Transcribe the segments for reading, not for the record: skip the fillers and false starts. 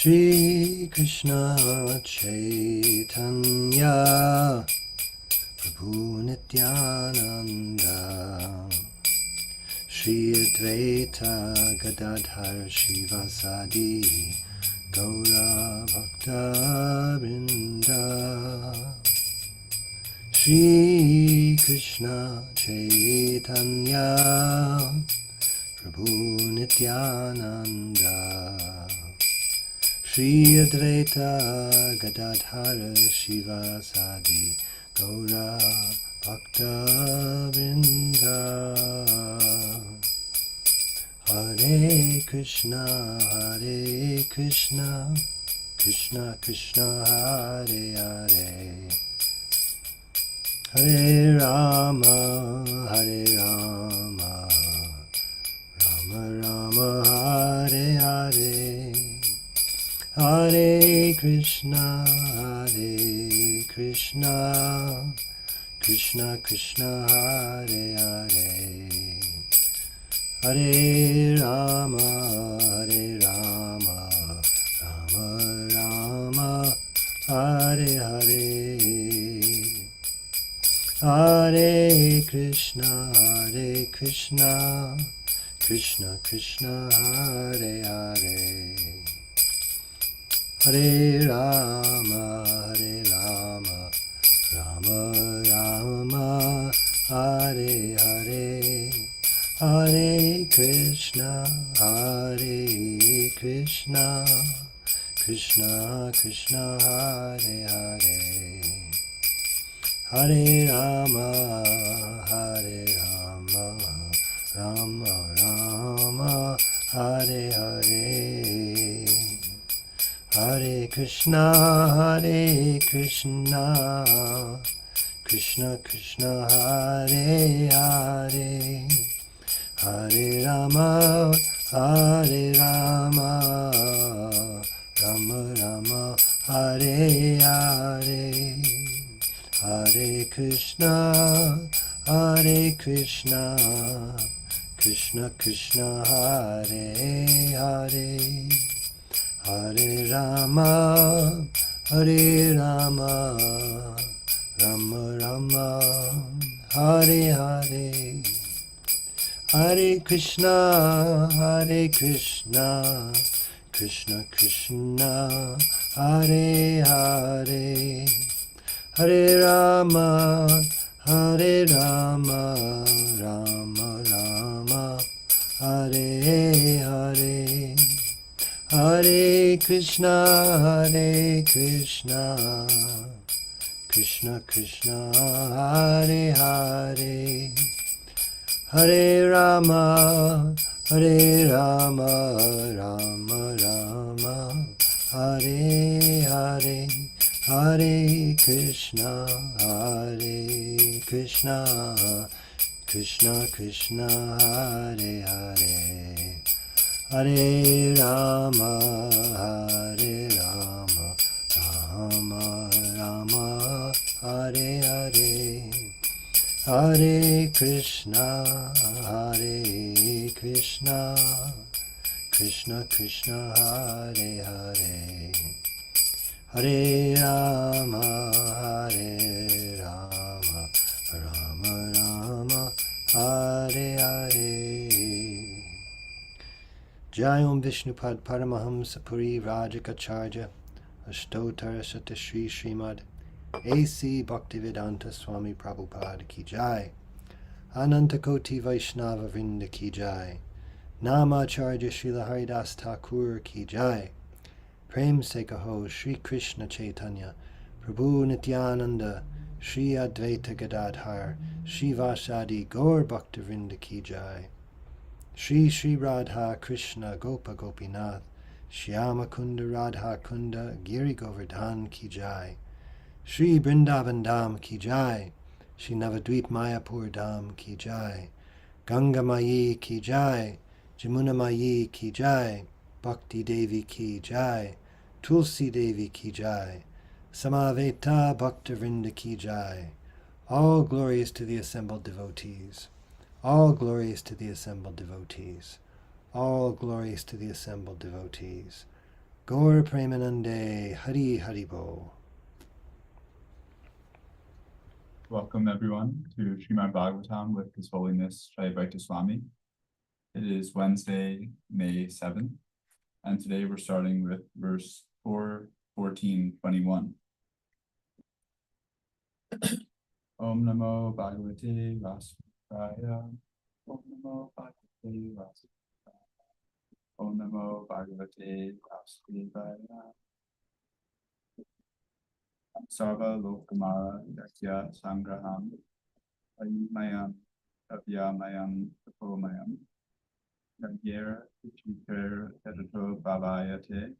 Shri Krishna Chaitanya Prabhu Nityananda Shri Advaita Gadadhar Shivasadi Gaura Bhakta Vrinda Shri Krishna Chaitanya Prabhu Nityananda Shri Advaita Gadadhara Shivasadi Gaura Bhakta Vrinda Hare Krishna Krishna Krishna Hare Hare Hare Rama Rama Rama Hare Hare Hare Krishna Krishna Krishna Hare Hare Hare Rama Rama Rama Hare Hare Hare Krishna Krishna Krishna Hare Hare Hare Rama Rama Rama Hare Hare Hare Krishna Krishna Krishna Hare Hare Hare Rama Rama Rama Hare Hare Hare Krishna Krishna Krishna Hare Hare Hare Rama Rama Rama Hare Hare Hare Krishna Krishna Krishna Hare Hare Hare Rama Rama Rama Hare Hare Hare Krishna Krishna Krishna Hare Hare Hare Rama Rama Rama Hare Hare Hare Krishna Krishna Krishna Hare Hare Hare Rama Rama Rama Hare Hare Hare Krishna Krishna Krishna Hare Hare Hare Rama Rama Rama Hare Hare Hare Krishna Krishna Krishna Hare Hare Hare Rama Rama Rama Hare Hare Jai Om Vishnupad Paramahamsa Puri Rajakacharya Ashtotara Sata Shri Srimad A.C. Bhaktivedanta Swami Prabhupada Ki Jai Ananta Koti Vaishnava Vrinda Ki Jai Namacharya Srila Haridas Thakur Ki Jai Prem Se Kaho Shri Krishna Chaitanya Prabhu Nityananda Shri Advaita Gadadhar Shri Vasadi Gaur Bhakta Vrinda Ki Jai Shri Shri Radha Krishna Gopa Gopinath Shyama Kunda Radha Kunda Giri Govardhan Ki Jai Shri Brindavan Dham Ki Jai Shri Navadvip Mayapur Dham Ki Jai Ganga Mayi Ki Jai Jamuna Mayi Ki Jai Bhakti Devi Ki Jai Tulsi Devi Ki Jai Samaveta Bhakta Vrinda Ki Jai All glories to the assembled devotees. All glories to the assembled devotees. All glories to the assembled devotees. Gaur Premanande, Hari Haribo. Welcome everyone to Srimad Bhagavatam with His Holiness Jayadvaita Swami. It is Wednesday, May 7th, and today we're starting with verse 4:14:21. Om Namo Bhagavate Vasudevaya. Om Namo Bhagavate Vasudevaya. Om Namo Bhagavate Vasudevaya. Sarva Lokamara Yakya Sangraham Ayumayam Abyamayam Tapomayam Yagyera Vichiter Edito Bhavayate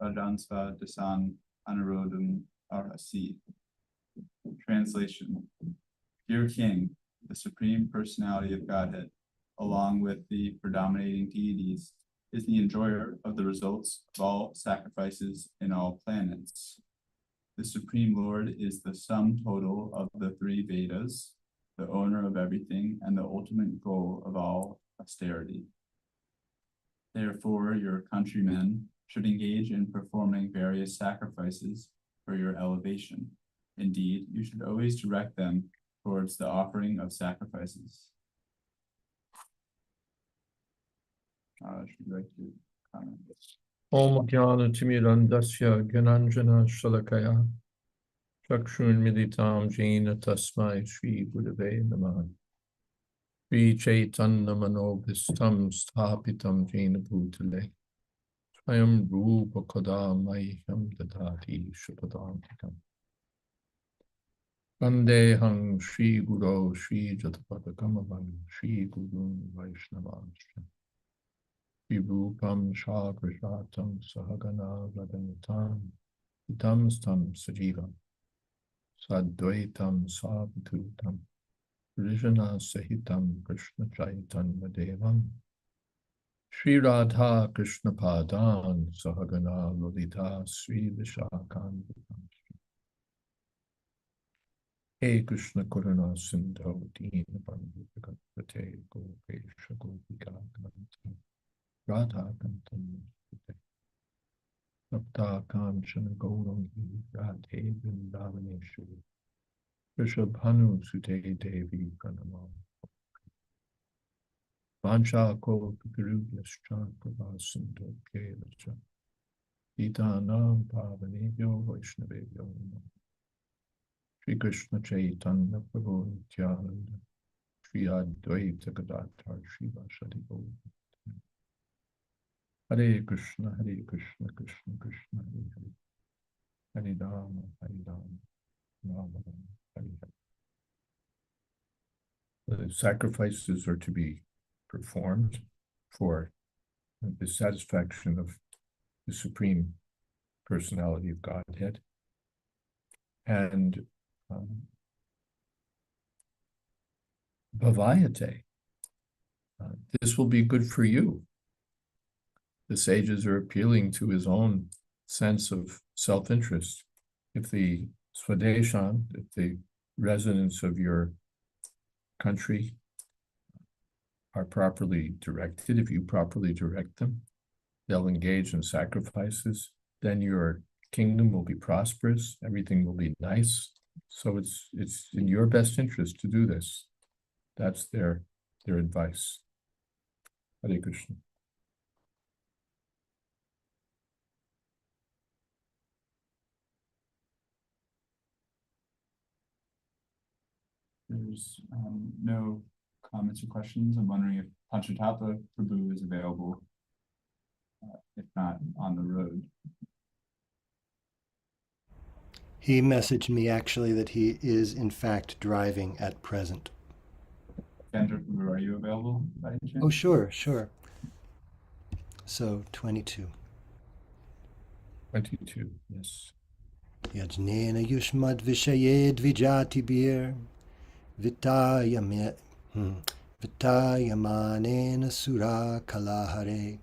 Rajansva Dasan Anarodam Arhasi. Translation. Dear King, the Supreme Personality of Godhead, along with the predominating deities, is the enjoyer of the results of all sacrifices in all planets. The Supreme Lord is the sum total of the three Vedas, the owner of everything, and the ultimate goal of all austerity. Therefore, your countrymen should engage in performing various sacrifices for your elevation. Indeed, you should always direct them towards the offering of sacrifices. Should you like to comment? Om Jnana Timirandasya Gyananjana Shalakaya Chakshun Militam Jena Tasmai Shri Gurave Namah Shri Chaitanya Manobhistam Sthapitam Jena Bhutale Swayam Rupa Kada Mahyam Dadati Shupadantikam Vandeham Shri Guru Shri Jatapadakamavam Shri Guru Vaishnavasya Vibhupam Shagrashatam Sahagana Radhanatam Itam Stam Sajivam Sadvaitam Savatutam Rijana Sahitam Krishna Chaitanya Devam Sri Radha Krishna Padan Sahagana Lolita Sri Vishakam Hey Krishna Karuna Sindho Dina Bandhu Bhagavate Gopesha Gopika Ganta Radha Kantam Sapta Kanchana Gaurangi Radhe Vrindavaneshwari Rishabhanu Sute Devi Pranamam Vancha Ko Guruyascha Pravasinto Kelacha Itanam Pavanebhyo Vaishnavebhyo Namo Shri Krishna Chaitanya Prabhu Nityananda Shri Advaita Gadadhar Shri Vasadi Gaura Hare Krishna, Krishna Krishna, Hare Hare, Hare Rama, Rama Rama, Hare Hare. The sacrifices are to be performed for the satisfaction of the Supreme Personality of Godhead. And Bhavayate, this will be good for you. The sages are appealing to his own sense of self-interest. If the Swadeshan, if the residents of your country are properly directed, if you properly direct them, they'll engage in sacrifices, then your kingdom will be prosperous, everything will be nice. So it's in your best interest to do this. That's their advice. Hare Krishna. There's no comments or questions. I'm wondering if Panchatattva Prabhu is available, if not on the road. He messaged me actually that he is in fact driving at present. Kendra Prabhu, are you available by any chance? Oh, sure. So 22. 22, yes. Yajnena yushmad vishayed vijatibir vitayamanena sura kalahare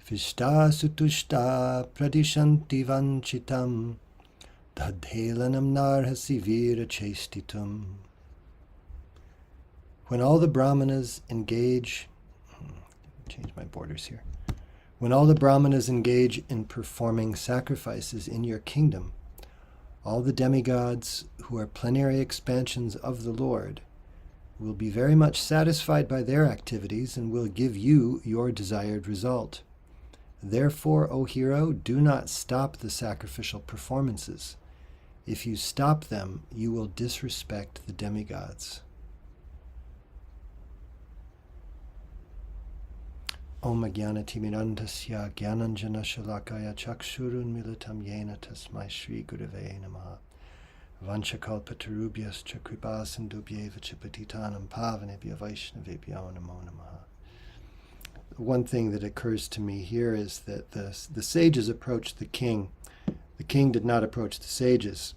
fishta sutushta pradishanti vanchitam dadhelanam narhasi vira chestitum. When all the brahmanas engage, change my borders here. When all the Brahmanas engage in performing sacrifices in your kingdom, all the demigods who are plenary expansions of the Lord will be very much satisfied by their activities and will give you your desired result. Therefore, O hero, do not stop the sacrificial performances. If you stop them, you will disrespect the demigods. Om Jnanatimirandasya Jnananjana Shalakaya Chakshurun Militam Yena Tasmai Shri Gurave Namaha Vanchakalpatarubhyas Chakripā Sindhubhyeva Chipatitanam Pavanebhya Vaishnavebhyo Namo Namaha. One thing that occurs to me here is that the sages approached the king. The king did not approach the sages.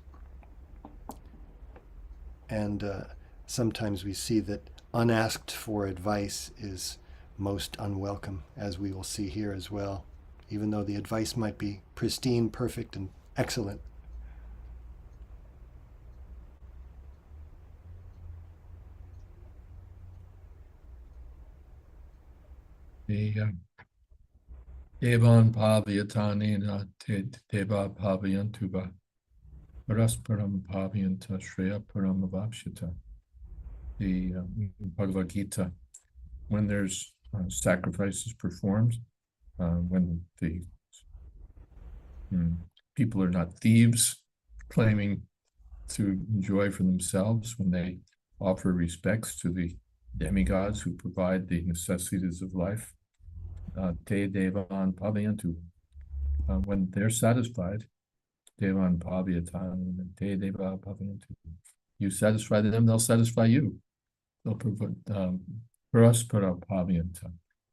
And sometimes we see that unasked for advice is most unwelcome, as we will see here as well, even though the advice might be pristine, perfect, and excellent. Devan Pavyatanena Deva Pavyantuva Parasparam Pavyanta Shreya Paramavapshita. The Bhagavad Gita, when there's sacrifices performed, when the people are not thieves claiming to enjoy for themselves, when they offer respects to the demigods who provide the necessities of life, te devan pavyantu, when they're satisfied, devan pavyatan, te deva pavyantu. You satisfy them, they'll satisfy you. They'll provide paraspara pavyanta.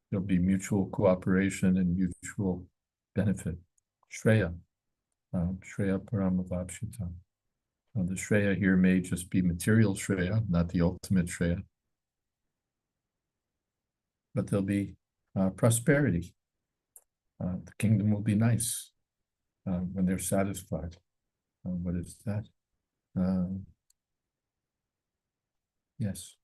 There'll be mutual cooperation and mutual benefit. Shreya, Shreya paramavapshita. The Shreya here may just be material Shreya, not the ultimate Shreya. But there'll be prosperity. The kingdom will be nice when they're satisfied. What is that? Yes.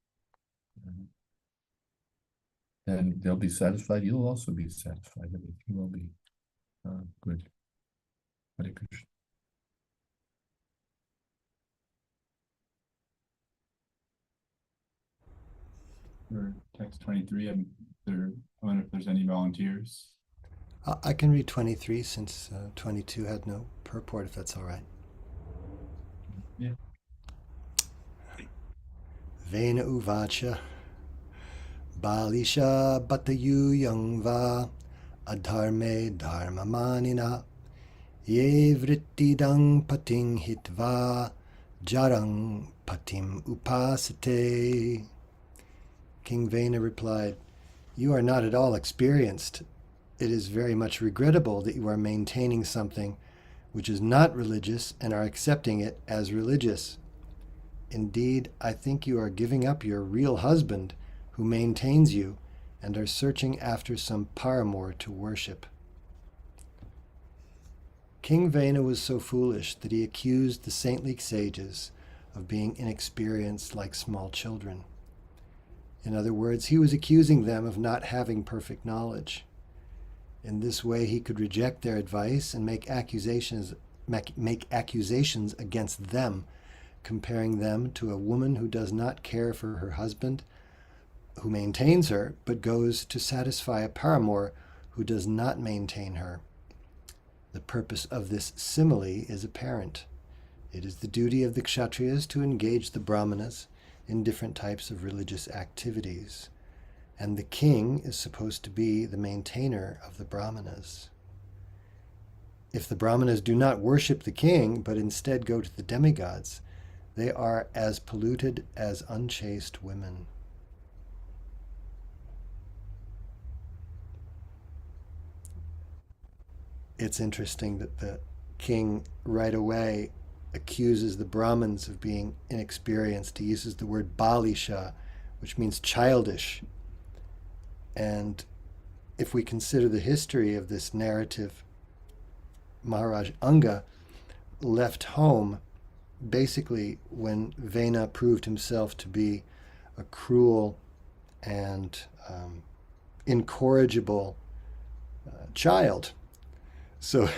And they'll be satisfied. You'll also be satisfied. Everything will be good. Hare Krishna. For text 23, I wonder if there's any volunteers. I can read 23 since 22 had no purport, if that's all right. Yeah. Vena uvacha Balisha batayu yangva adharme dharma manina ye vrittidang pating hitva jarang patim upasate. King Vena replied, "You are not at all experienced. It is very much regrettable that you are maintaining something which is not religious and are accepting it as religious. Indeed, I think you are giving up your real husband who maintains you and are searching after some paramour to worship." King Vena was so foolish that he accused the saintly sages of being inexperienced like small children. In other words, he was accusing them of not having perfect knowledge. In this way, he could reject their advice and make accusations against them, comparing them to a woman who does not care for her husband, who maintains her, but goes to satisfy a paramour who does not maintain her. The purpose of this simile is apparent. It is the duty of the Kshatriyas to engage the Brahmanas in different types of religious activities, and the king is supposed to be the maintainer of the Brahmanas. If the Brahmanas do not worship the king, but instead go to the demigods, they are as polluted as unchaste women. It's interesting that the king right away accuses the Brahmins of being inexperienced. He uses the word balisha, which means childish. And if we consider the history of this narrative, Maharaj Anga left home basically when Vena proved himself to be a cruel and incorrigible child. So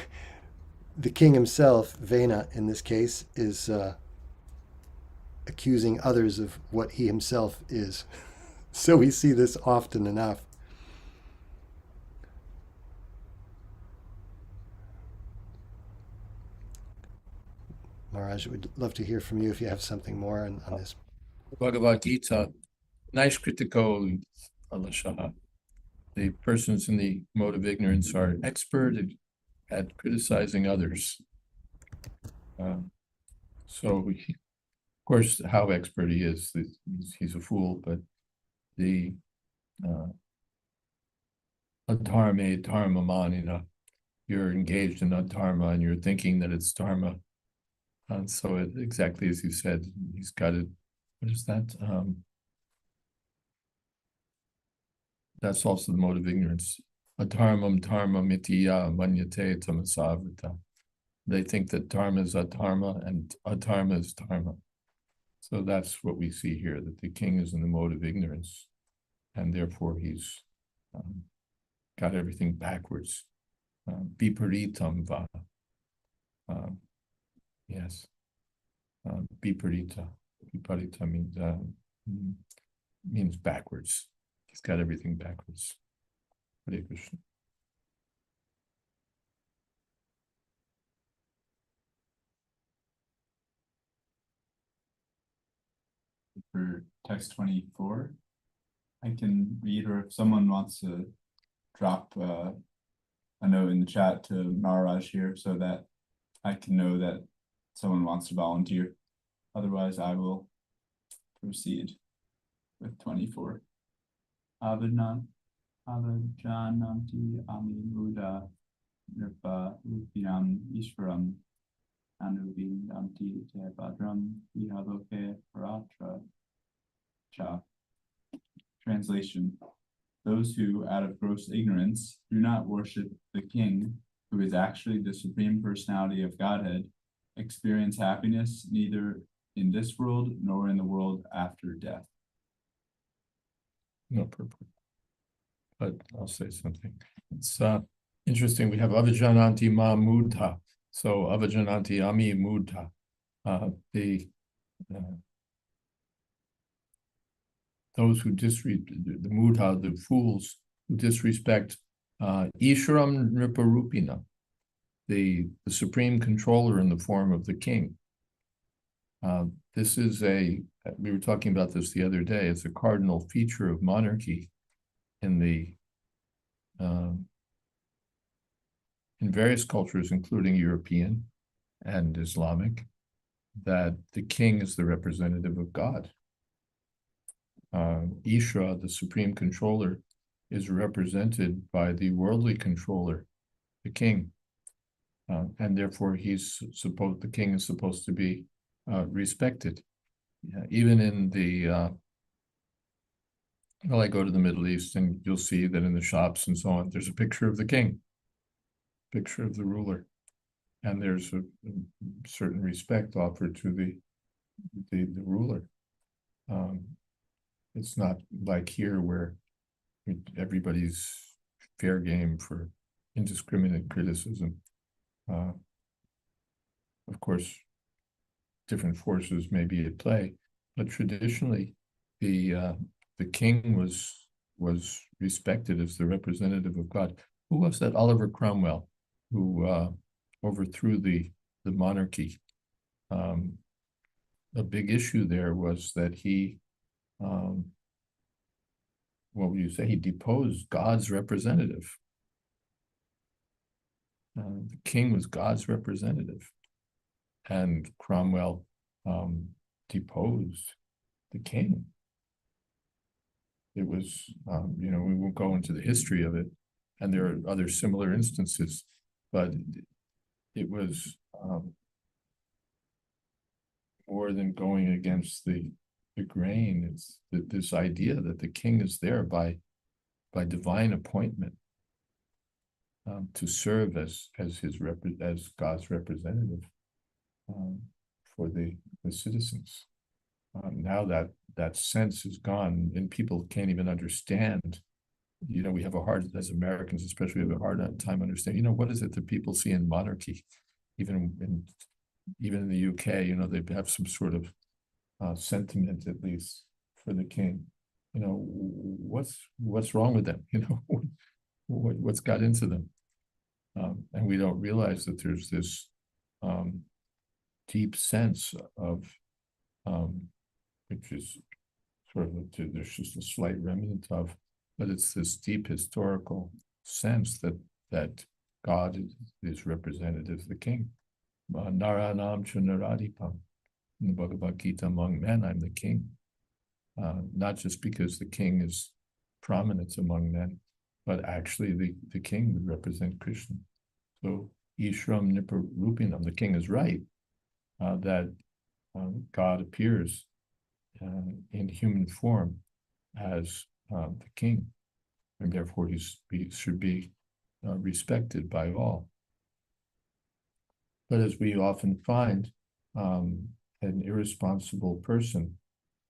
the king himself, Vena in this case, is accusing others of what he himself is. So we see this often enough. Maharaj, we'd love to hear from you if you have something more on this. Bhagavad Gita, nice critical alashaha. The persons in the mode of ignorance are expert at criticizing others. So, of course, how expert he is, he's a fool, but the adharma, dharma manina, you're engaged in adharma and you're thinking that it's dharma. And so exactly as you said, he's got it. What is that? That's also the mode of ignorance. Adharmam dharma mitiya manyate tamasavrita. They think that dharma is adharma and adharma is dharma. So that's what we see here, that the king is in the mode of ignorance, and therefore he's got everything backwards. Viparitam va. Yes. Viparita. Viparita means backwards. He's got everything backwards. Hare Krishna. For text 24, I can read, or if someone wants to drop a note in the chat to Maharaj here so that I can know that someone wants to volunteer. Otherwise, I will proceed with 24. Avajananti ami muda nirpa upinam ishvaram anuvindanti te badram ihaloke paratra cha. Translation: those who, out of gross ignorance, do not worship the king, who is actually the Supreme Personality of Godhead, experience happiness neither in this world nor in the world after death. No purport, but I'll say something. It's interesting. We have avajananti ma mudha. So avajananti ami mudha. Those who disrespect the mudha, the fools who disrespect Ishwaram Nriparupina, the supreme controller in the form of the king. This is we were talking about this the other day, it's a cardinal feature of monarchy in various cultures, including European and Islamic, that the king is the representative of God. Ishra, the supreme controller, is represented by the worldly controller, the king. And therefore the king is supposed to be respected. Even in I go to the Middle East and you'll see that in the shops and so on, there's a picture of the king, picture of the ruler. And there's a certain respect offered to the ruler. It's not like here where everybody's fair game for indiscriminate criticism. Of course, different forces may be at play, but traditionally, the king was respected as the representative of God. Who was that? Oliver Cromwell, who overthrew the monarchy. A big issue there was that he, what would you say? He deposed God's representative. The king was God's representative, and Cromwell deposed the king. It was, we won't go into the history of it, and there are other similar instances, but it was more than going against the grain. It's this idea that the king is there by divine appointment to serve as God's representative for the citizens. Now that sense is gone, and people can't even understand we have a hard, as Americans especially, we have a hard time understanding, what is it that people see in monarchy? Even in the UK, they have some sort of sentiment, at least, for the king. What's wrong with them? What's got into them? And we don't realize that there's this deep sense of, which is sort of, there's just a slight remnant of, but it's this deep historical sense that God is represented as the king. Naranam Chunaradipam. In the Bhagavad Gita, among men, I'm the king. Not just because the king is prominent among men, but actually the king would represent Krishna. So, Ishram Niparupinam, the king is right, that God appears in human form as the king, and therefore he should be respected by all. But as we often find, an irresponsible person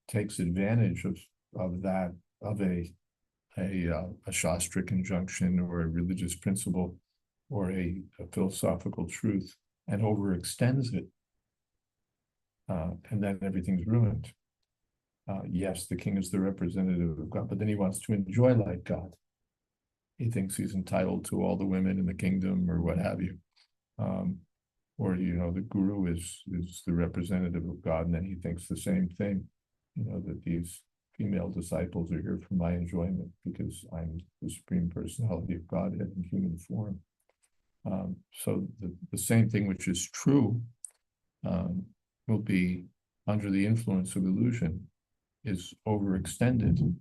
takes advantage of that, of a shastric injunction or a religious principle or a philosophical truth, and overextends it, and then everything's ruined. Yes, the king is the representative of God, but then he wants to enjoy like God. He thinks he's entitled to all the women in the kingdom or what have you. Or, the guru is the representative of God, and then he thinks the same thing, that these female disciples are here for my enjoyment because I'm the Supreme Personality of Godhead in human form. So the same thing which is true will be, under the influence of illusion, is overextended.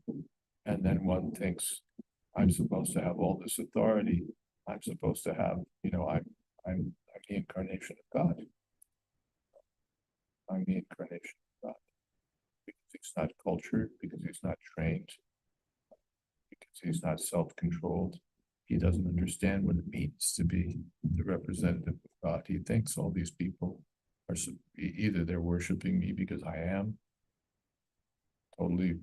And then one thinks, I'm supposed to have all this authority. I'm supposed to have, I'm the incarnation of God. I'm the incarnation of God. Because he's not cultured, because he's not trained, because he's not self-controlled. He doesn't understand what it means to be the representative of God. He thinks all these people are either they're worshiping me because I am totally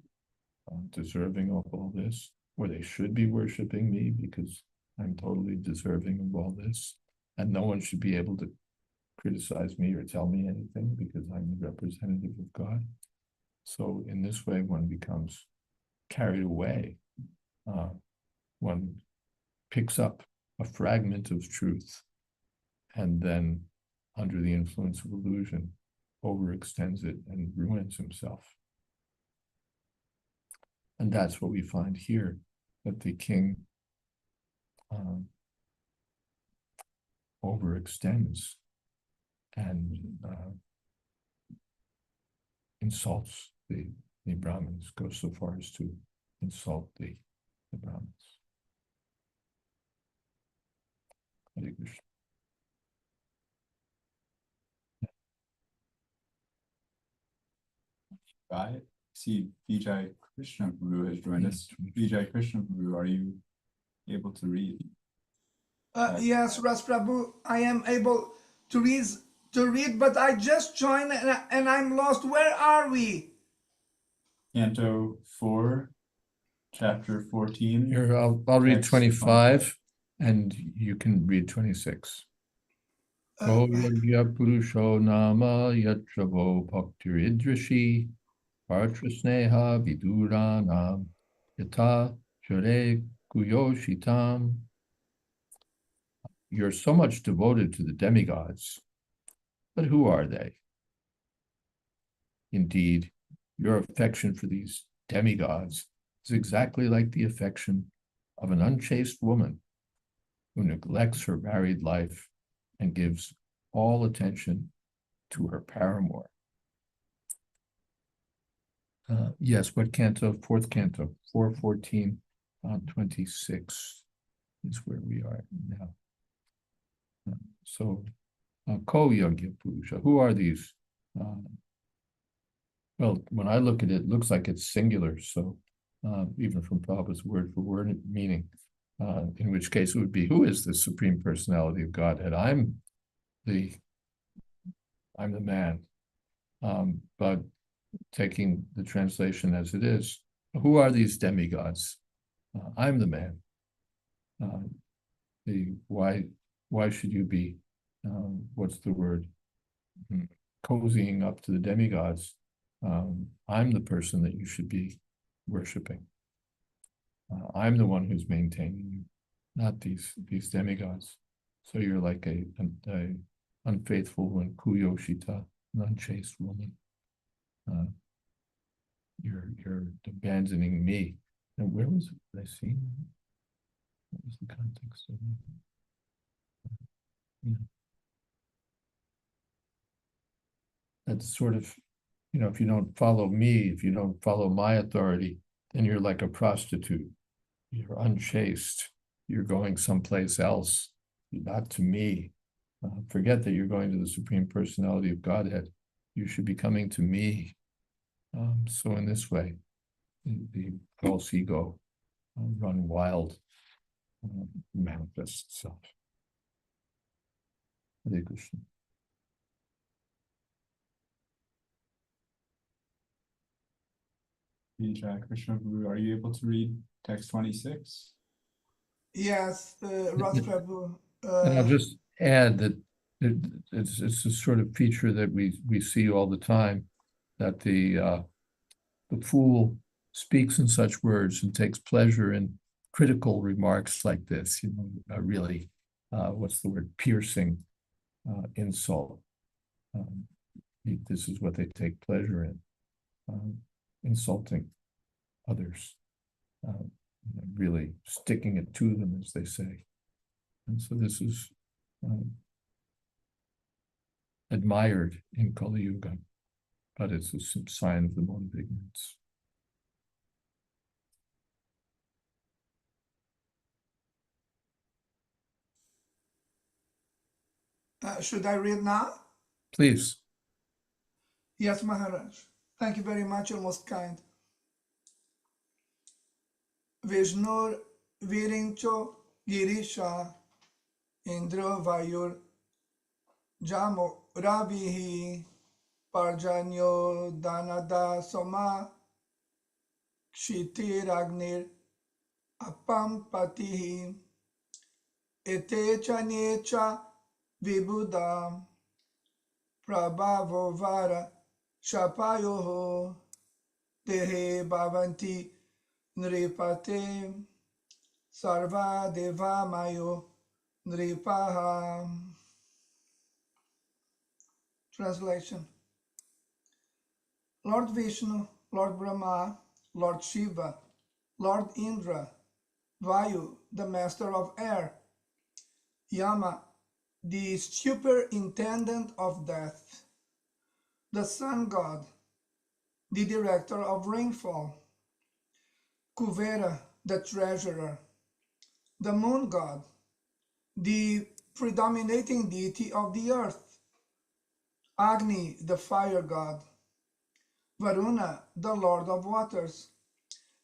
deserving of all this, or they should be worshiping me because I'm totally deserving of all this. And no one should be able to criticize me or tell me anything because I'm the representative of God. So in this way, one becomes carried away. One picks up a fragment of truth and then, under the influence of illusion, overextends it and ruins himself. And that's what we find here, that the king overextends and insults the Brahmins, goes so far as to insult the Brahmins. Hare Krishna. I see Vijay Krishna Guru has joined us. Vijay Krishna Guru, are you able to read? Yes, Ras Prabhu, I am able to read, but I just joined and I'm lost. Where are we? Canto 4, chapter 14. Here, I'll read Text 25, and you can read 26. Ko yagya purusho nama yatravo bhaktir idrashi partrasneha viduranam yata jare kuyoshitam. You're so much devoted to the demigods, but who are they? Indeed, your affection for these demigods is exactly like the affection of an unchaste woman who neglects her married life and gives all attention to her paramour. Yes, what canto? Fourth canto, 4:14, 26 is where we are now. So, Ko Yagya Purusha, who are these? Well, when I look at it, it looks like it's singular. So, even from Prabhupada's word for word meaning, in which case it would be, who is the Supreme Personality of Godhead? I'm the man. But taking the translation as it is, who are these demigods? I'm the man. Why should you be, what's the word, cozying up to the demigods? I'm the person that you should be worshiping. I'm the one who's maintaining you, not these demigods. So you're like a unfaithful one, kuyoshita, an unchaste woman. You're abandoning me. And where was it? Did I see? What was the context of it? Yeah. That's sort of, if you don't follow me, if you don't follow my authority, then you're like a prostitute. You're unchaste. You're going someplace else, not to me. Forget that you're going to the Supreme Personality of Godhead. You should be coming to me. So in this way, the false ego run wild, manifests itself. Hare Krishna. Krishna Guru, are you able to read text 26? Yes, Ras Prabhu. And I'll just add that it's a sort of feature that we see all the time, that the fool speaks in such words and takes pleasure in critical remarks like this, really, what's the word, piercing insult. This is what they take pleasure in, insulting others, really sticking it to them, as they say. And so this is admired in Kali Yuga, but it's a sign of the mode of ignorance. Should I read now? Please. Yes, Maharaj. Thank you very much, you're most kind. Vishnur Virincho Girisha Indra Vayur Jamo Ravihi Parjanyo Danada Soma Kshitiragnir Apam Patihi Etecha Necha Vibhuda Prabhavo Vara Shapayoho Dehe Bhavanti Nripate Sarva Deva Mayo Nripaha. Translation. Lord Vishnu, Lord Brahma, Lord Shiva, Lord Indra, Vayu, the master of air, Yama, the superintendent of death, the sun god, the director of rainfall, Kuvera, the treasurer, the moon god, the predominating deity of the earth, Agni, the fire god, Varuna, the lord of waters,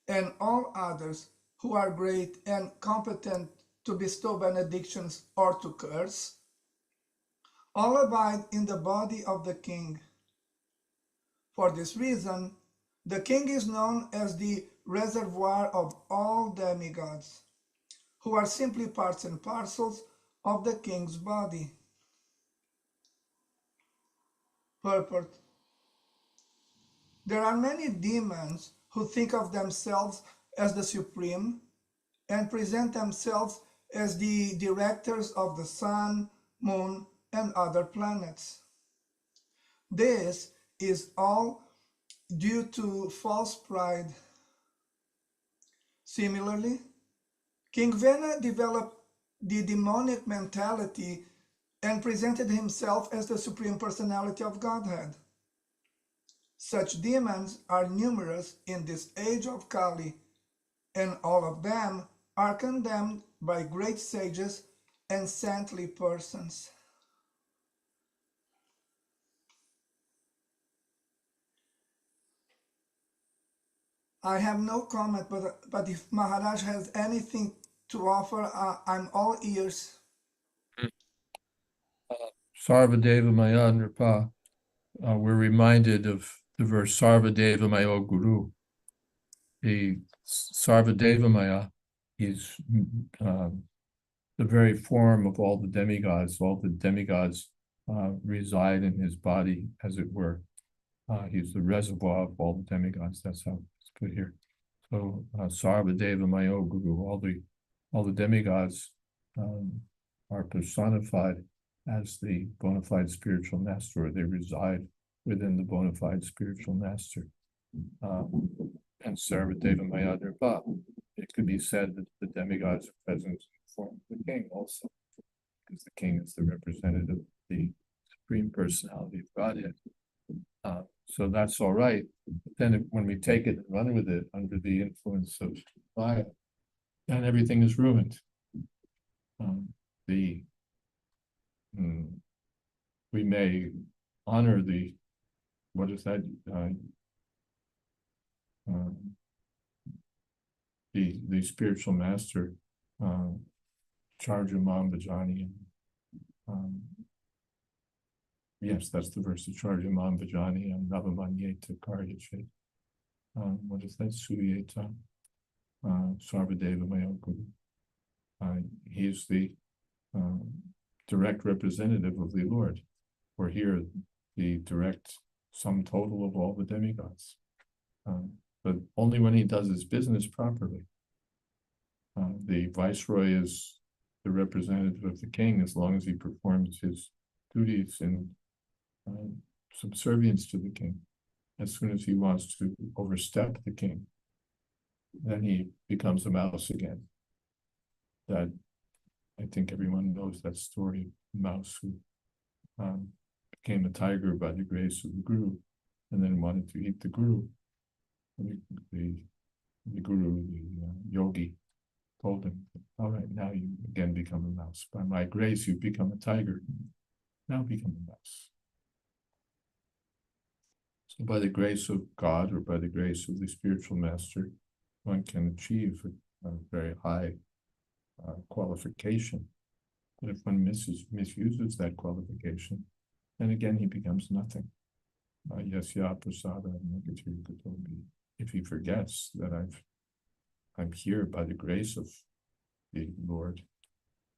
and all others who are great and competent to bestow benedictions or to curse, all abide in the body of the king. For this reason, the king is known as the reservoir of all demigods, who are simply parts and parcels of the king's body. Purport. There are many demons who think of themselves as the supreme and present themselves as the directors of the sun, moon, and other planets. This is all due to false pride. Similarly, King Vena developed the demonic mentality and presented himself as the Supreme Personality of Godhead. Such demons are numerous in this age of Kali, and all of them are condemned by great sages and saintly persons. I have no comment, but if Maharaj has anything to offer, I'm all ears. Sarvadeva Maya Nripa. We're reminded of the verse Sarvadeva Maya Guru. The Sarvadeva Maya he's the very form of all the demigods. All the demigods reside in his body, as it were. He's the reservoir of all the demigods. That's how it's put here. So Sarva Deva Mayo Guru, all the demigods are personified as the bona fide spiritual master, or they reside within the bona fide spiritual master. And Sarva Deva Maya Nirva. It could be said that the demigods are present in the form of the king also, because the king is the representative of the Supreme Personality of Godhead. So that's all right. But then when we take it and run with it under the influence of fire, then everything is ruined. We may honor the, what is that? The spiritual master, Charjamam Bhajani. Yes, that's the verse of Charjamam Bhajani and Navamanyeta Karyachet. What is that? Suyeta Sarvadeva Mayoguru. He is the direct representative of the Lord, or here the direct sum total of all the demigods. But only when he does his business properly. The viceroy is the representative of the king as long as he performs his duties in subservience to the king. As soon as he wants to overstep the king, then he becomes a mouse again. That, I think everyone knows that story, mouse who became a tiger by the grace of the Guru, and then wanted to eat the Guru. The Guru, the yogi, told him, all right, now you again become a mouse. By my grace, you become a tiger. Now become a mouse. So by the grace of God, or by the grace of the spiritual master, one can achieve a very high qualification. But if one misuses that qualification, then again he becomes nothing. Yasya prasada negative katobi. If he forgets that I'm here by the grace of the Lord,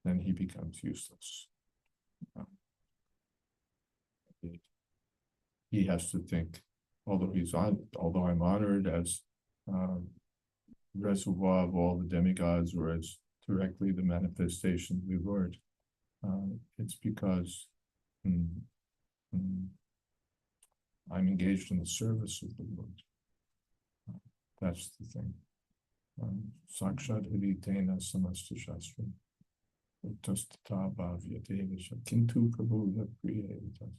then he becomes useless. He has to think, although I'm honored as reservoir of all the demigods, or as directly the manifestation of the Lord, it's because I'm engaged in the service of the Lord. That's the thing. Sakshat Hriditena Samasta Shastra. Uttastata Bhavyatevasha Kintu Prabhu Priyavitas.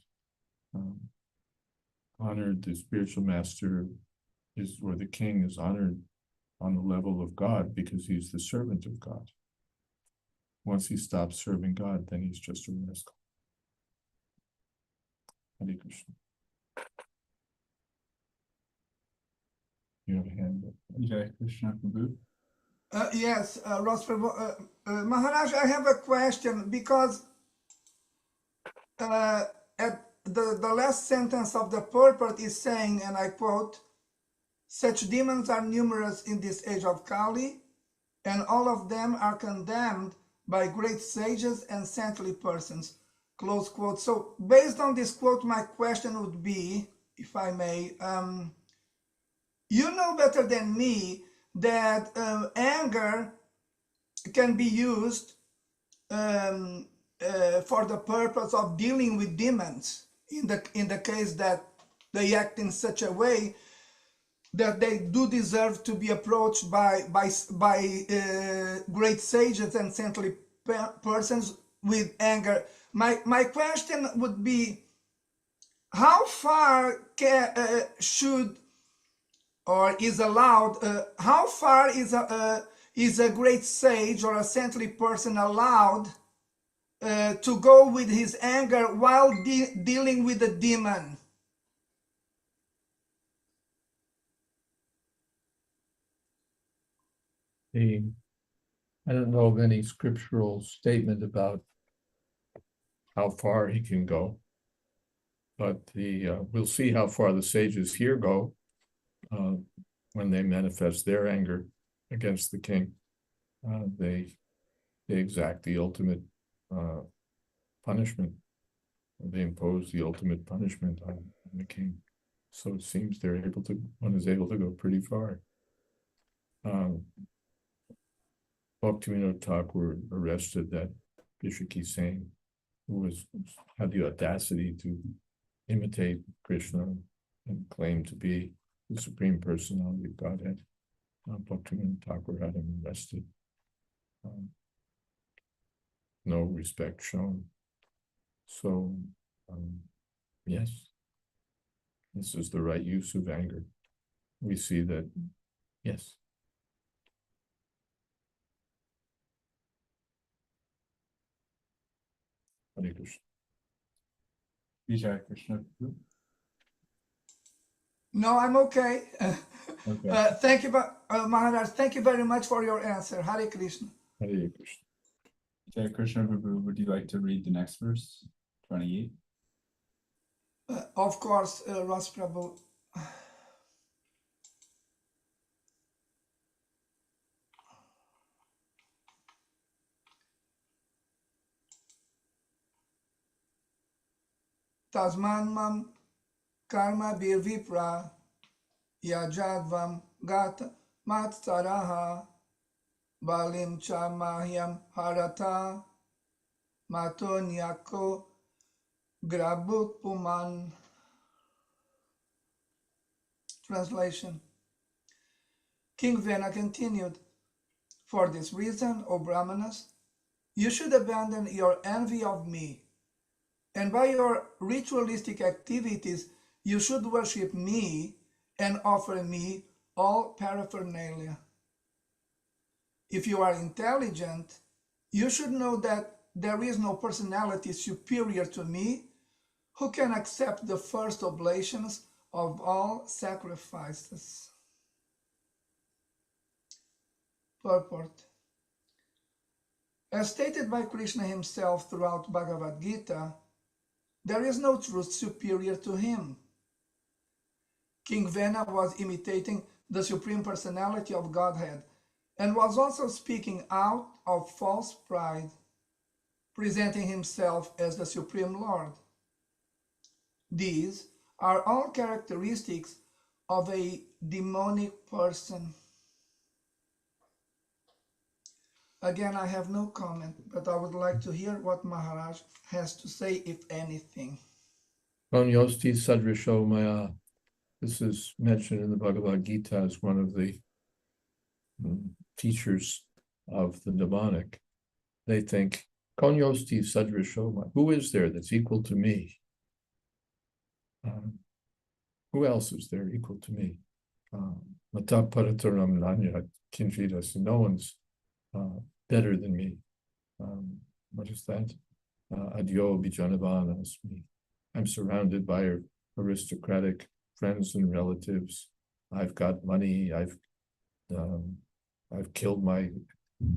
Honored, the spiritual master is, or the king is honored on the level of God because he's the servant of God. Once he stops serving God, then he's just a rascal. Hare Krishna. You have a hand up. Jai Krishna Prabhu. Yes, Ross Prabhu. Maharaj, I have a question, because at the last sentence of the purport is saying, and I quote, "Such demons are numerous in this age of Kali, and all of them are condemned by great sages and saintly persons." Close quote. So based on this quote, my question would be, if I may, you know better than me that anger can be used for the purpose of dealing with demons, in the case that they act in such a way that they do deserve to be approached by great sages and saintly persons with anger. My question would be, how far should or is allowed, how far is a great sage or a saintly person allowed to go with his anger while dealing with the demon? I don't know of any scriptural statement about how far he can go, but we'll see how far the sages here go when they manifest their anger against the king. they exact the ultimate punishment. They impose the ultimate punishment on the king. So it seems one is able to go pretty far. Bhaktivinoda Thakur arrested that Bishaki Singh, who had the audacity to imitate Krishna and claim to be the Supreme Personality of Godhead. Bhaktivinoda Thakur had him arrested. No respect shown. So, yes, this is the right use of anger. We see that, yes. Hare Krishna. Vijay Krishna. No, I'm okay. Okay. Thank you, Maharaj. Thank you very much for your answer. Hare Krishna. Hare Krishna. Vijay Krishna Prabhu, would you like to read the next verse? 28. Of course, Ras Prabhu. Tasman mam karma birvipra yajadvam gat matsaraha balim cha mahyam harata matonyako grabut puman. Translation. King Vena continued, "For this reason, O Brahmanas, you should abandon your envy of me, and by your ritualistic activities, you should worship me and offer me all paraphernalia. If you are intelligent, you should know that there is no personality superior to me who can accept the first oblations of all sacrifices." Purport. As stated by Krishna himself throughout Bhagavad Gita, there is no truth superior to him. King Vena was imitating the Supreme Personality of Godhead and was also speaking out of false pride, presenting himself as the Supreme Lord. These are all characteristics of a demonic person. Again, I have no comment, but I would like to hear what Maharaj has to say, if anything. Konyosti Sadrisho Maya. This is mentioned in the Bhagavad Gita as one of the teachers of the demonic. They think, Konyosti Sadrisho Maya. Who is there that's equal to me? Who else is there equal to me? Mata Parataram Nanya Kinjidas. No one's better than me. What is that? Adyo Bijanavan Asmi. I'm surrounded by aristocratic friends and relatives. I've got money. I've killed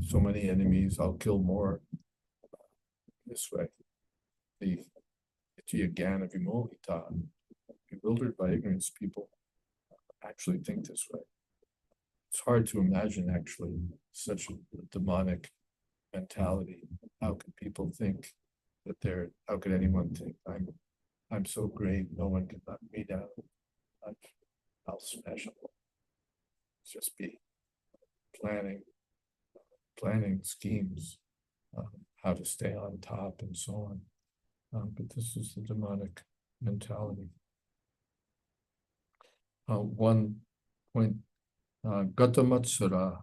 so many enemies. I'll kill more. This way, the Jnana Vimohita, bewildered by ignorance, people actually think this way. It's hard to imagine actually such a demonic mentality. How could people think that how could anyone think I'm so great, no one can knock me down? How special. Just be planning schemes, how to stay on top and so on. But this is the demonic mentality. One point, Gatamatsura,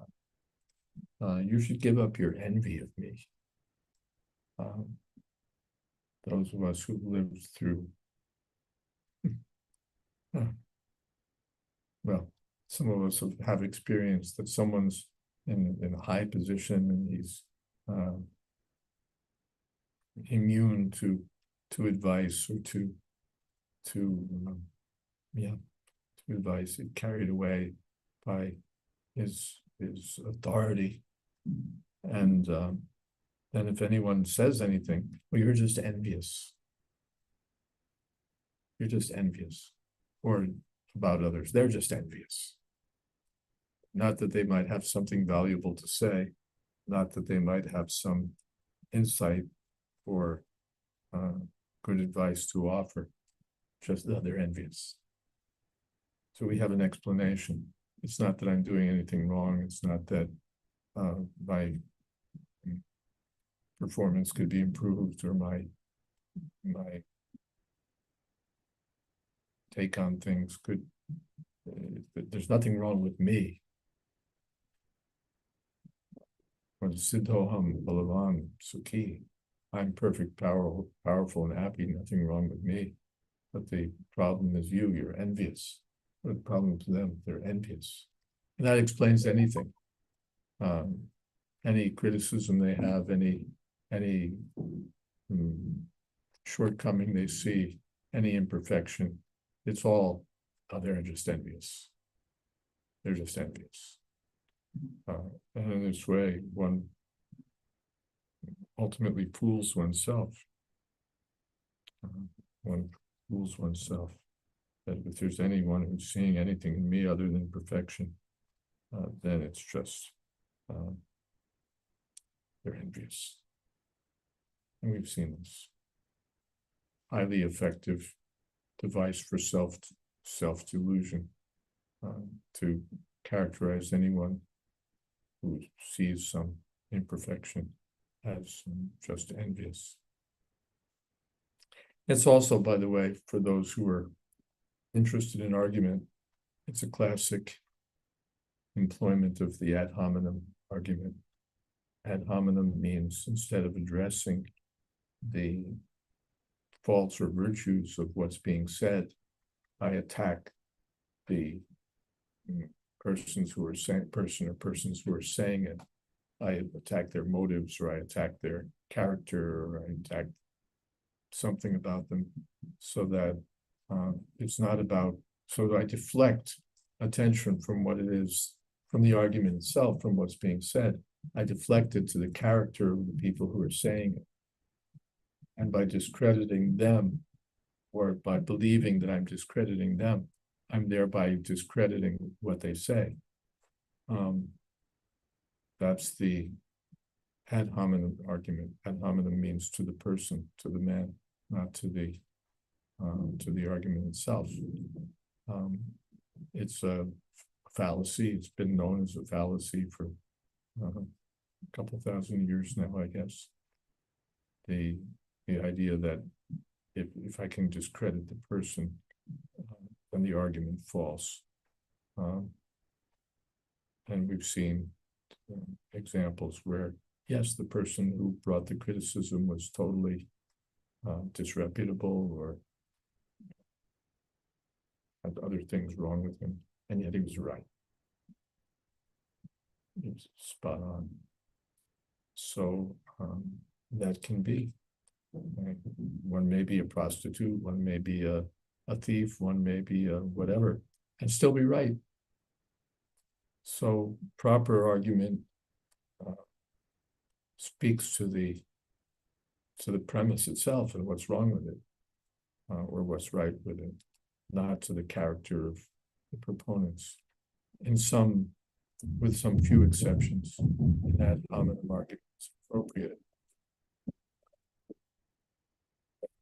you should give up your envy of me. Those of us who lived through, well, some of us have experienced that someone's in a high position and he's immune to advice or to advice, carried away by his authority, and then if anyone says anything, well, you're just envious. You're just envious, or about others, they're just envious. Not that they might have something valuable to say, not that they might have some insight or good advice to offer, just that they're envious. So we have an explanation. It's not that I'm doing anything wrong. It's not that my performance could be improved or my take on things could. There's nothing wrong with me. Or Siddhoham Balavan Sukhi. I'm perfect, powerful and happy, nothing wrong with me. But the problem is you're envious. The problem to them, they're envious. And that explains anything. Any criticism they have, any shortcoming they see, any imperfection, it's all, they're just envious. They're just envious. And in this way, one ultimately fools oneself. One fools oneself that if there's anyone who's seeing anything in me other than perfection, then it's just they're envious. And we've seen this. Highly effective device for self-delusion, to characterize anyone who sees some imperfection as just envious. It's also, by the way, for those who are interested in argument, it's a classic employment of the ad hominem argument. Ad hominem means instead of addressing the faults or virtues of what's being said, I attack the persons who are saying, persons who are saying it. I attack their motives, or I attack their character, or I attack something about them, so that it's not about, so that I deflect attention from what it is, from the argument itself, from what's being said. I deflect it to the character of the people who are saying it. And by discrediting them, or by believing that I'm discrediting them, I'm thereby discrediting what they say. That's the ad hominem argument. Ad hominem means to the person, to the man, not to the argument itself. It's a fallacy. It's been known as a fallacy for a couple thousand years now, I guess. The idea that if I can discredit the person, then the argument falls. And we've seen examples where, yes, the person who brought the criticism was totally disreputable or had other things wrong with him, and yet he was right. He was spot on. So that can be. One may be a prostitute, one may be a thief, one may be a whatever, and still be right. So proper argument speaks to the premise itself and what's wrong with it, or what's right with it, not to the character of the proponents. With some few exceptions, in that hominem argument is appropriate.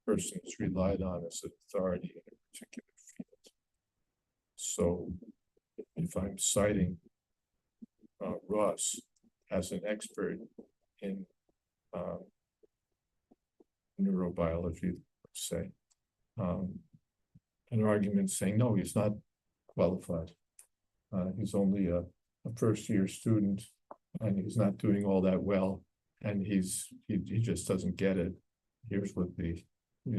Person is relied on as an authority in a particular field. So if I'm citing Ross as an expert in neurobiology, let's say, an argument saying, no, he's not qualified. He's only a first-year student, and he's not doing all that well, and he just doesn't get it. Here's what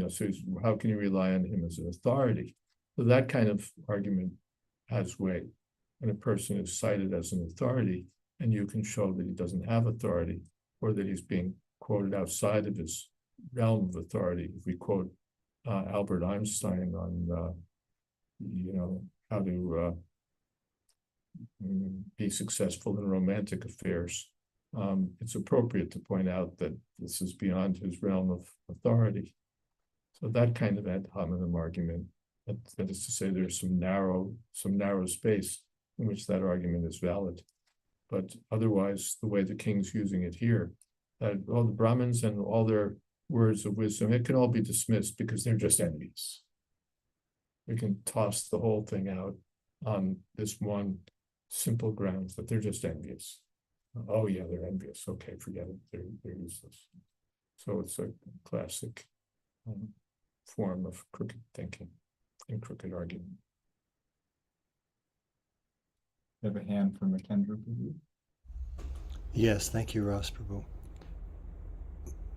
so how can you rely on him as an authority? So that kind of argument has weight. When a person is cited as an authority, and you can show that he doesn't have authority, or that he's being quoted outside of his realm of authority. If we quote Albert Einstein on, how to be successful in romantic affairs, it's appropriate to point out that this is beyond his realm of authority. So that kind of ad hominem argument, that is to say, there's some narrow space in which that argument is valid. but otherwise, the way the king's using it here, that all the Brahmins and all their words of wisdom, it can all be dismissed because they're just envious. We can toss the whole thing out on this one simple grounds that they're just envious. Oh yeah, they're envious. Okay, forget it. They're useless. So it's a classic form of crooked thinking and crooked argument. You have a hand from Makendra Prabhu. Yes, thank you, Ross Prabhu.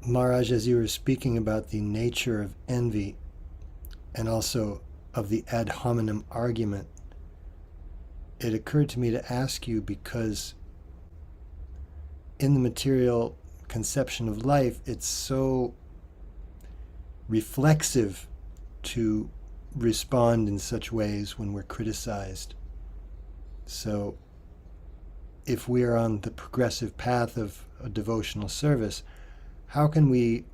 Maharaj, as you were speaking about the nature of envy and also of the ad hominem argument, it occurred to me to ask you, because in the material conception of life, it's so reflexive to respond in such ways when we're criticized. So if we are on the progressive path of a devotional service, how can we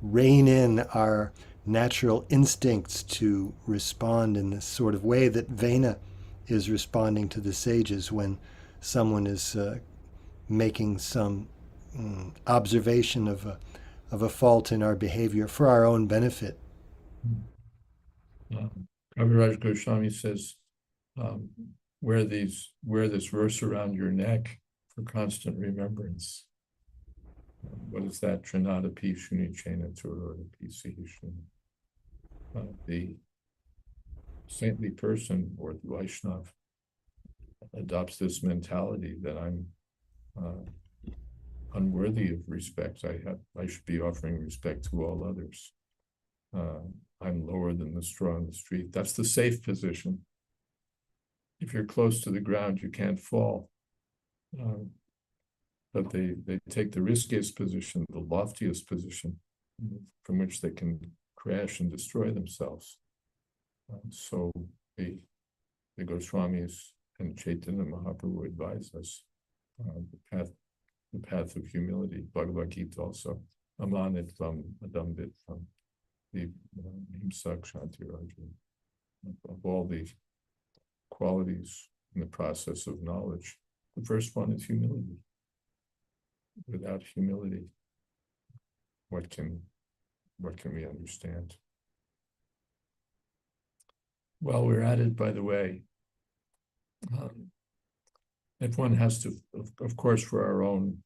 rein in our natural instincts to respond in this sort of way that Vena is responding to the sages when someone is making some observation of a fault in our behavior for our own benefit? Kaviraj Goswami says, wear this verse around your neck for constant remembrance. What is that? Trinadapi Shunichena Turadapi Sihishuna. The saintly person or the Vaishnav adopts this mentality that I'm unworthy of respect. I should be offering respect to all others. I'm lower than the straw in the street. That's the safe position. If you're close to the ground, you can't fall. But they take the riskiest position, the loftiest position, from which they can crash and destroy themselves. So the Goswamis and Chaitanya Mahaprabhu advise us the path of humility. Bhagavad Gita also, Amanit Vam Adambit Vam, the Himsa Kshanti Rajya, of all the qualities in the process of knowledge. The first one is humility. Without humility, what can we understand? While we're at it, by the way, if one has to, of course, for our own,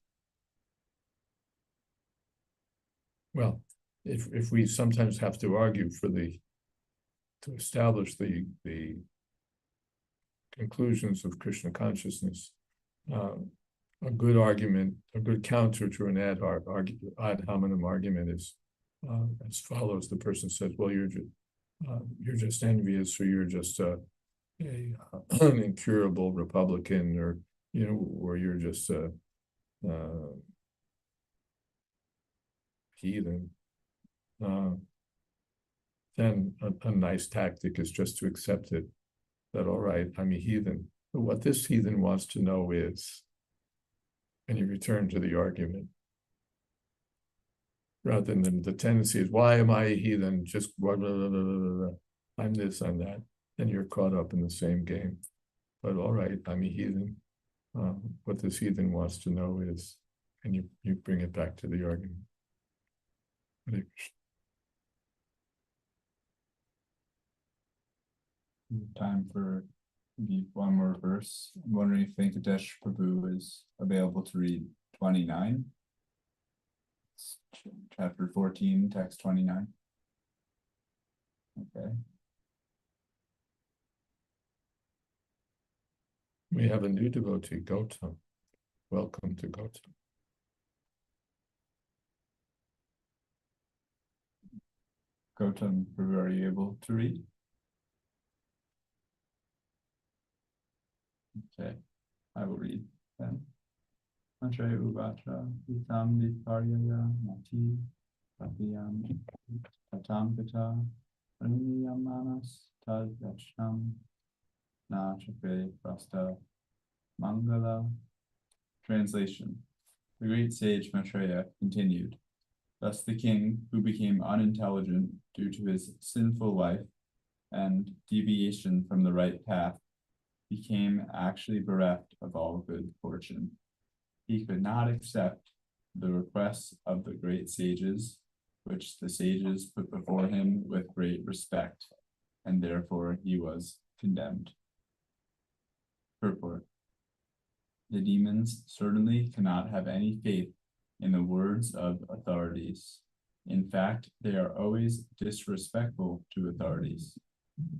well, if we sometimes have to argue to establish the conclusions of Krishna consciousness, a good argument, a good counter to an ad hominem argument is as follows. The person says, well, you're just envious, or you're just an incurable Republican, or or you're just a heathen. Then a nice tactic is just to accept it, that all right, I'm a heathen. But what this heathen wants to know is, and you return to the argument, rather than the tendency is, why am I a heathen? Just blah, blah, blah, blah, blah, blah. I'm this, I'm that. And you're caught up in the same game. But all right, I'm a heathen. What this heathen wants to know is, and you bring it back to the argument. Time for maybe one more verse. I'm wondering if Venkatesh Prabhu is available to read 29. It's chapter 14, text 29. Okay. We have a new devotee, Gautam. Welcome to Gautam. Gautam Prabhu, are you able to read? Okay, I will read then. Mantre Uvatra Utam Viparyaya Mati Papiyam Tatam Pita Aniyamanas Tad Yachnam Na Chakre Prasta Mangala. Translation. The great sage Maitreya continued. Thus the king, who became unintelligent due to his sinful life and deviation from the right path, became actually bereft of all good fortune. He could not accept the requests of the great sages, which the sages put before him with great respect, and therefore he was condemned. Purport. The demons certainly cannot have any faith in the words of authorities. In fact, they are always disrespectful to authorities.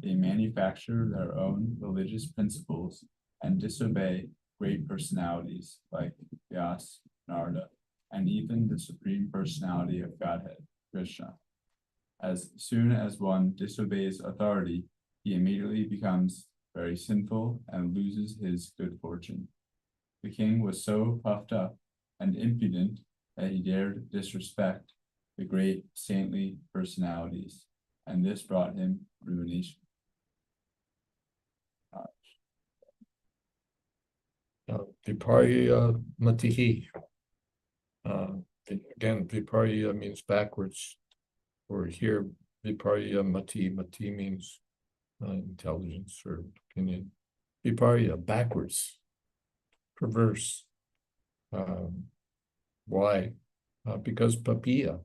They manufacture their own religious principles and disobey great personalities like Vyas, Narada, and even the Supreme Personality of Godhead, Krishna. As soon as one disobeys authority, he immediately becomes very sinful and loses his good fortune. The king was so puffed up and impudent that he dared disrespect the great saintly personalities, and this brought him ruination. Viparya matihi. Again, viparya means backwards, or here viparya mati. Mati means intelligence or opinion. Viparya, backwards, perverse. Why? Because papiya.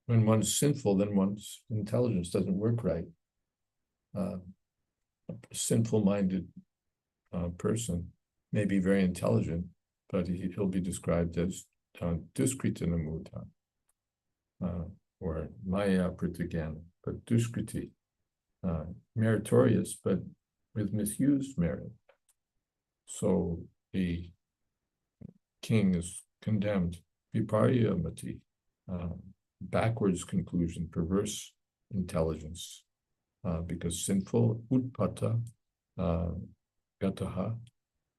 When one's sinful, then one's intelligence doesn't work right. A sinful-minded person may be very intelligent, but he'll be described as duskriti-namuta, or maya pratigyan, but duskriti, meritorious, but with misused merit. So the king is condemned, viparya mati, backwards conclusion, perverse intelligence, because sinful, utpata, gataha.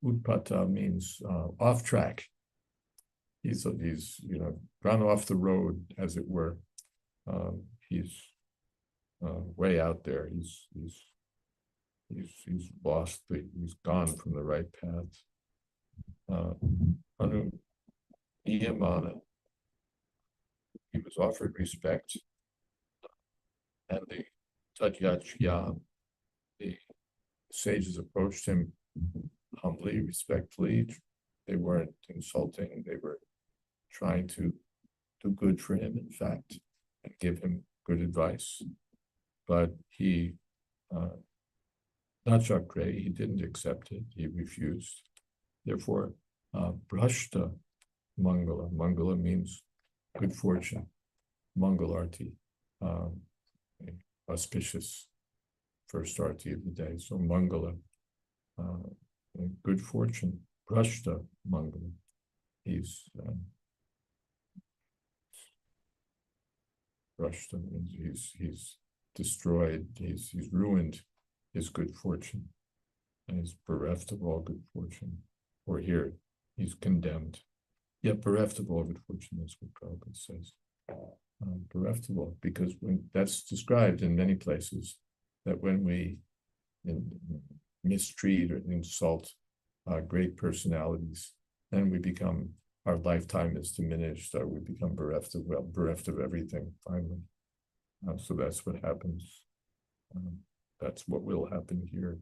Utpata means off track. He's gone off the road, as it were. He's way out there. He's lost. He's gone from the right path. Anu Niyamana. He was offered respect, and the Tatyachya, the sages approached him humbly, respectfully. They weren't insulting. They were trying to do good for him, in fact, and give him good advice. But he, Nachakre, he didn't accept it. He refused. Therefore, Brashta Mangala. Mangala means good fortune. Mangalarti, auspicious first arti of the day. So Mangala, good fortune. Brashta Mangala. He's Brashta means he's destroyed. He's ruined his good fortune, and he's bereft of all good fortune. Or here, he's condemned. Yet bereft of all good fortune, that's what Prabhupada says. Bereft of all, because when that's described in many places, that when we mistreat or insult great personalities, then we become, our lifetime is diminished, or we become bereft of everything finally. So that's what happens. That's what will happen here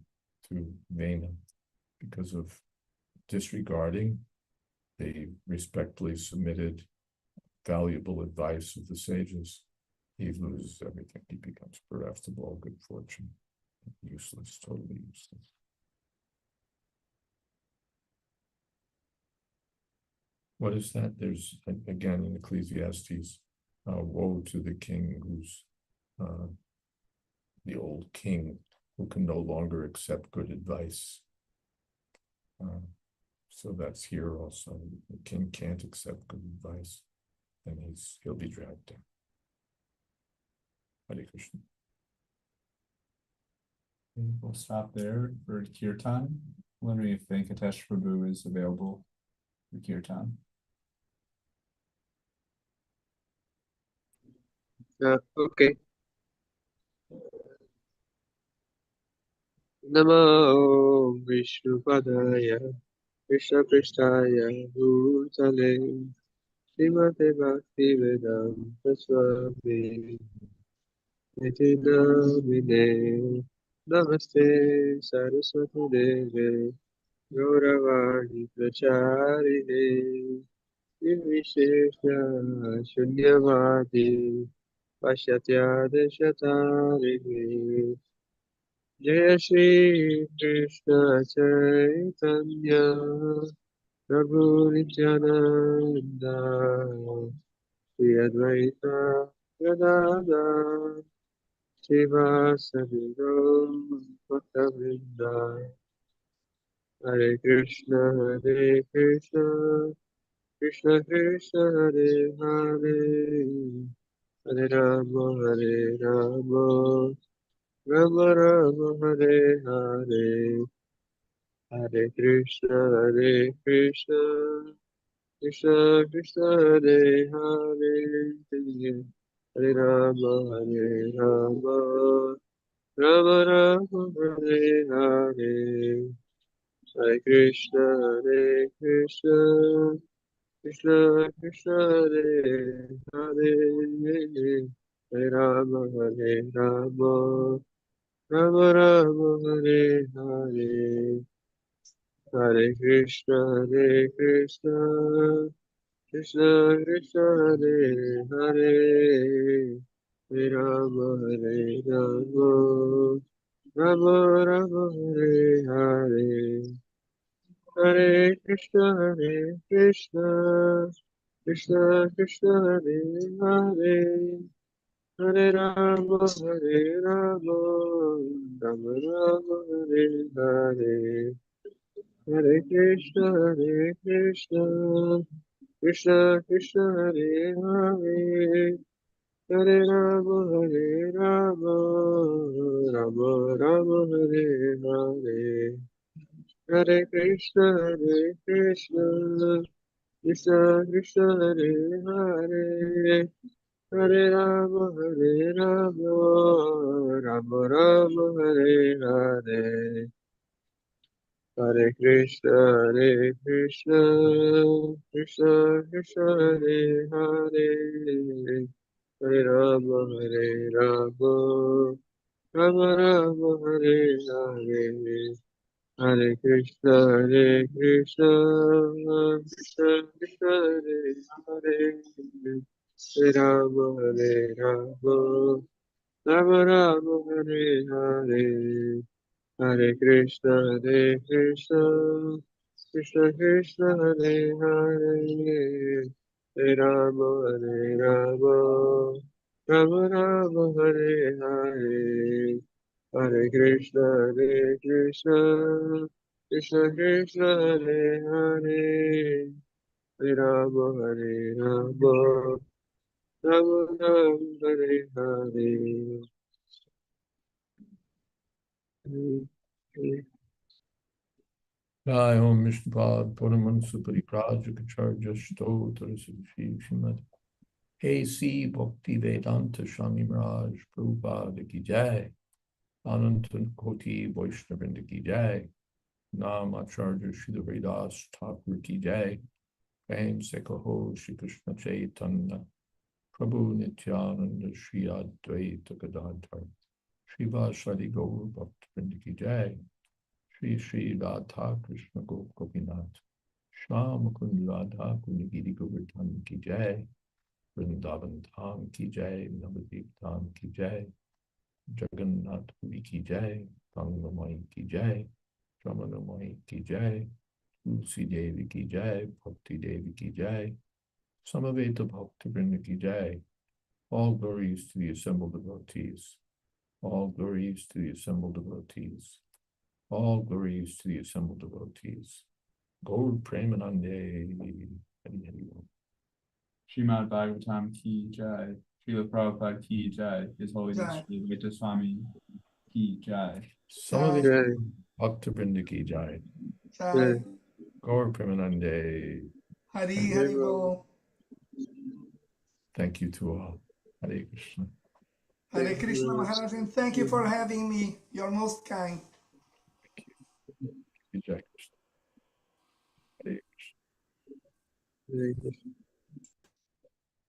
to Vena, because of disregarding the respectfully submitted valuable advice of the sages. He loses everything. He becomes bereft of all good fortune. Useless, totally useless. What is that? There's, again, in Ecclesiastes, woe to the king who's the old king who can no longer accept good advice. So that's here also. The king can't accept good advice, and he'll be dragged down. Hare Krishna. We'll stop there for Kirtan. Wondering if Venkatesh Prabhu is available for Kirtan. Okay. Namo Vishnupadaya Krishna Krishnaya Bhutale Srimate Bhaktivedanta Swami Niti Namine Namaste Saraswati Deve Gauravani Pracharine Nirvishesha Shunyavadi Pashyatya Deshatarine Jaya Shri Krishna Chaitanya Prabhu Nityananda Shri Advaita Gadada Srivasadi Bhaktavrinda Hare Krishna Krishna Krishna Hare Hare Hare Rama Rama Rama Hare Hare Hare Krishna Krishna Krishna Hare Hare Hare Rama Rama Rama Hare Hare Hare Krishna Krishna Krishna Hare Hare Hare Rama Rama Rama Hare Hare Hare Krishna Krishna Krishna Hare Hare Hare Rama Rama Rama Hare Hare Hare Krishna Krishna Krishna Hare Hare Hare Rama Rama Rama Hare Hare Hare Krishna Krishna Krishna Hare Hare Hare Rama Rama Rama Hare Hare Hare Krishna Krishna Krishna Hare Hare Hare Rama Rama Rama Hare Hare Hare Krishna Krishna Krishna Hare Hare Hare Rama Rama Rama Hare Hare Hare Krishna Krishna Krishna Hare Hare Hare Rama Rama Rama Hare Hare Hare Krishna Krishna Krishna Hare Hare Hare Rama Rama Rama Hare Hare Hare Krishna Krishna Krishna Hare Hare Hare Rama Rama Rama Hare Hare Jai Om Mishnupad Puramansa Paripradrakacharya Stotra Srimad A.C. Bhakti Vedanta Swami Maharaj Prabhupada Ki Jai Ananta Koti Vaishnavrinda Ki Jai Nam Acharya Srila Vedas Thakur Ki Jai Prem Sekaho Shri Krishna Chaitanya Prabhu Nityananda Shri Advaita Gadadhar Shri Vasari Gaur Bhaktivinoda Ki Jai Shri Shri Radha Krishna Gopinath Sham Kund Radha Kunigiri Govardhan Ki Jai Vrindavan Dham Ki Jai Navadip Dham Ki Jai Jagannath Puri Ki Jai Gangamai Ki Jai Ramanamai Ki Jai Tulsi Devi Ki Jai Bhakti Devi Ki Jai Samaveta Bhakti Vrinda Ki Jai. All glories to the assembled devotees. All glories to the assembled devotees. All glories to the assembled devotees. Gaur Premanande. Hari Hari Bol. Srimad Bhagavatam Ki Jai, Srila Prabhupada Ki Jai, His Holiness Jai. Jayadvaita Swami Ki Jai. Samaveta Jai Bhakti Vrinda Ki Jai. Jai. Gaur Premanande. Hari Hari Bol. Thank you to all. Hare Krishna. Hare Krishna Maharaj, and thank you for having me. You're most kind. Jai Krishna. Hare Krishna. Hare Krishna.